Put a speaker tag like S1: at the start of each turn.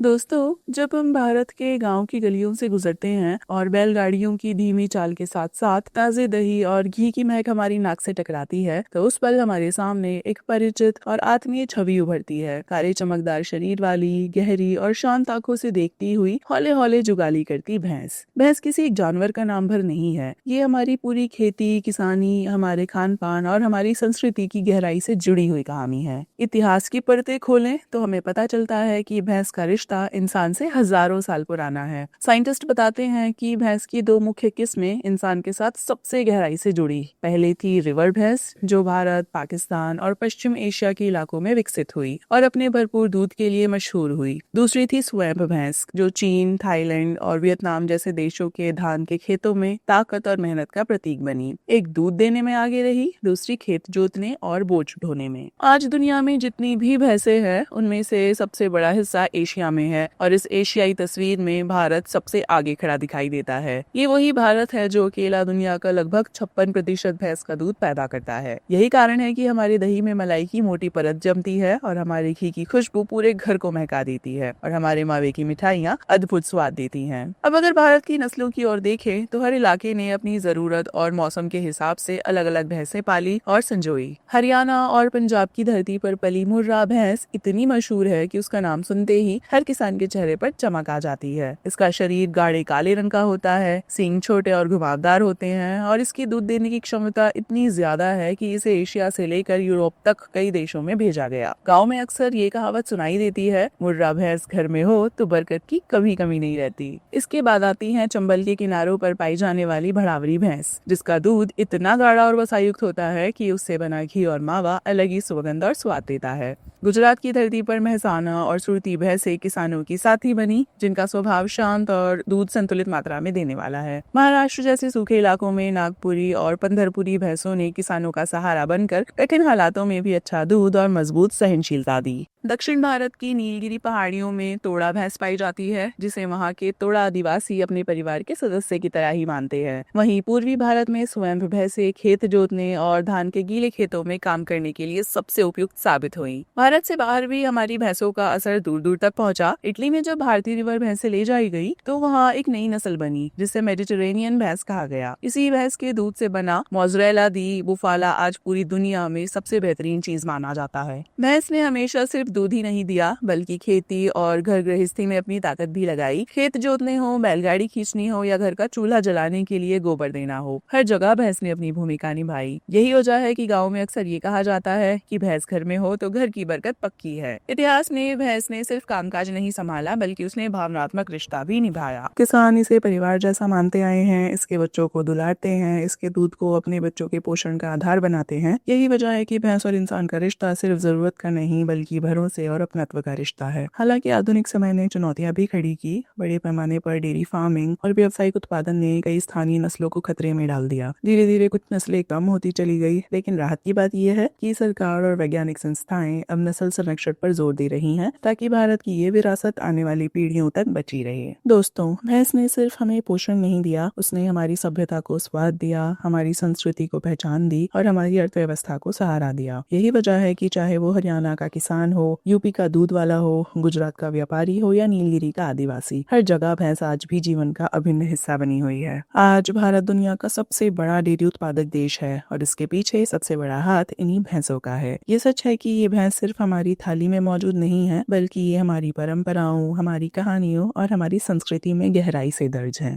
S1: दोस्तों, जब हम भारत के गांव की गलियों से गुजरते हैं और बैलगाड़ियों की धीमी चाल के साथ साथ ताजे दही और घी की महक हमारी नाक से टकराती है, तो उस पल हमारे सामने एक परिचित और आत्मीय छवि उभरती है। काले चमकदार शरीर वाली, गहरी और शांत आंखों से देखती हुई हौले हौले जुगाली करती भैंस। भैंस किसी एक जानवर का नाम भर नहीं है, ये हमारी पूरी खेती, किसानी, हमारे खान पान और हमारी संस्कृति की गहराई से जुड़ी हुई कहानी है। इतिहास की परतें खोलें तो हमें पता चलता है कि भैंस का रिश्ता इंसान से हजारों साल पुराना है। साइंटिस्ट बताते हैं कि भैंस की दो मुख्य किस्में इंसान के साथ सबसे गहराई से जुड़ी। पहली थी रिवर भैंस, जो भारत, पाकिस्तान और पश्चिम एशिया के इलाकों में विकसित हुई और अपने भरपूर दूध के लिए मशहूर हुई। दूसरी थी स्वैम्प भैंस, जो चीन, थाईलैंड और वियतनाम जैसे देशों के धान के खेतों में ताकत और मेहनत का प्रतीक बनी। एक दूध देने में आगे रही, दूसरी खेत जोतने और बोझ ढोने में। आज दुनिया में जितनी भी भैंसें हैं, उनमें से सबसे बड़ा हिस्सा एशिया में है और इस एशियाई तस्वीर में भारत सबसे आगे खड़ा दिखाई देता है। ये वही भारत है जो अकेला दुनिया का लगभग 56% भैंस का दूध पैदा करता है। यही कारण है कि हमारे दही में मलाई की मोटी परत जमती है और हमारे घी की खुशबू पूरे घर को महका देती है और हमारे मावे की मिठाइयाँ अद्भुत स्वाद देती हैं। अब अगर भारत की नस्लों की ओर देखें तो हर इलाके ने अपनी जरूरत और मौसम के हिसाब से अलग अलग भैंसें पाली और संजोई। हरियाणा और पंजाब की धरती पर पली मुर्रा भैंस इतनी मशहूर है कि उसका नाम सुनते ही हर किसान के चेहरे पर चमक आ जाती है। इसका शरीर गाढ़े काले रंग का होता है, सींग छोटे और घुमावदार होते हैं और इसकी दूध देने की क्षमता इतनी ज्यादा है कि इसे एशिया से लेकर यूरोप तक कई देशों में भेजा गया। गांव में अक्सर ये कहावत सुनाई देती है, मुर्रा भैंस घर में हो तो बरकत की कभी कमी नहीं रहती। इसके बाद आती है चंबल के किनारों पर पाई जाने वाली भड़ावरी भैंस, जिसका दूध इतना गाढ़ा और वसायुक्त होता है कि उससे बना घी और मावा अलग ही सुगंध और स्वाद देता है। गुजरात की धरती पर महसाना और सुरती भैंसें किसानों की साथी बनी, जिनका स्वभाव शांत और दूध संतुलित मात्रा में देने वाला है। महाराष्ट्र जैसे सूखे इलाकों में नागपुरी और पंढरपुरी भैंसों ने किसानों का सहारा बनकर कठिन हालातों में भी अच्छा दूध और मजबूत सहनशीलता दी। दक्षिण भारत की नीलगिरी पहाड़ियों में तोड़ा भैंस पाई जाती है, जिसे वहाँ के तोड़ा आदिवासी अपने परिवार के सदस्य की तरह ही मानते हैं। वहीं पूर्वी भारत में स्वयं भैंसें खेत जोतने और धान के गीले खेतों में काम करने के लिए सबसे उपयुक्त साबित हुई। भारत से बाहर भी हमारी भैंसों का असर दूर दूर तक पहुंचा। इटली में जब भारतीय रिवर भैंसें ले जाई गई तो वहाँ एक नई नस्ल बनी, जिसे मेडिटेरेनियन भैंस कहा गया। इसी भैंस के दूध से बना मोज़रेला दी बुफाला आज पूरी दुनिया में सबसे बेहतरीन चीज माना जाता है। भैंस ने हमेशा सिर्फ दूध ही नहीं दिया, बल्कि खेती और घर गृहस्थी में अपनी ताकत भी लगाई। खेत जोतने हो, बैलगाड़ी खींचनी हो या घर का चूल्हा जलाने के लिए गोबर देना हो, हर जगह भैंस ने अपनी भूमिका निभाई। यही वजह है कि गाँव में अक्सर ये कहा जाता है कि भैंस घर में हो तो घर की बरकत पक्की है। इतिहास में भैंस ने सिर्फ कामकाज नहीं संभाला, बल्कि उसने भावनात्मक रिश्ता भी निभाया। किसान इसे परिवार जैसा मानते आए हैं, इसके बच्चों को दुलारते हैं, इसके दूध को अपने बच्चों के पोषण का आधार बनाते हैं। यही वजह है कि भैंस और इंसान का रिश्ता सिर्फ जरूरत का नहीं, बल्कि भरोसे और अपनत्व का रिश्ता है। हालांकि आधुनिक समय ने चुनौतियां भी खड़ी की। बड़े पैमाने पर डेयरी फार्मिंग और व्यावसायिक उत्पादन ने कई स्थानीय नस्लों को खतरे में डाल दिया। धीरे धीरे कुछ नस्लें कम होती चली गई, लेकिन राहत की बात यह है कि सरकार और वैज्ञानिक संस्थाएं अब नस्ल संरक्षण पर जोर दे रही हैं, ताकि भारत की ये विरासत आने वाली पीढ़ियों तक बची रहे। दोस्तों, भैंस ने सिर्फ हमें पोषण नहीं दिया, उसने हमारी सभ्यता को स्वाद दिया, हमारी संस्कृति को पहचान दी और हमारी अर्थव्यवस्था को सहारा दिया। यही वजह है कि चाहे वो हरियाणा का किसान हो, यूपी का दूध वाला हो, गुजरात का व्यापारी हो या नीलगिरी का आदिवासी, हर जगह भैंस आज भी जीवन का अभिन्न हिस्सा बनी हुई है। आज भारत दुनिया का सबसे बड़ा डेयरी उत्पादक देश है और इसके पीछे सबसे बड़ा हाथ इन्हीं भैंसों का है। ये सच है कि ये भैंस सिर्फ हमारी थाली में मौजूद नहीं है, बल्कि ये हमारी परंपराओं, हमारी कहानियों और हमारी संस्कृति में गहराई से दर्ज है।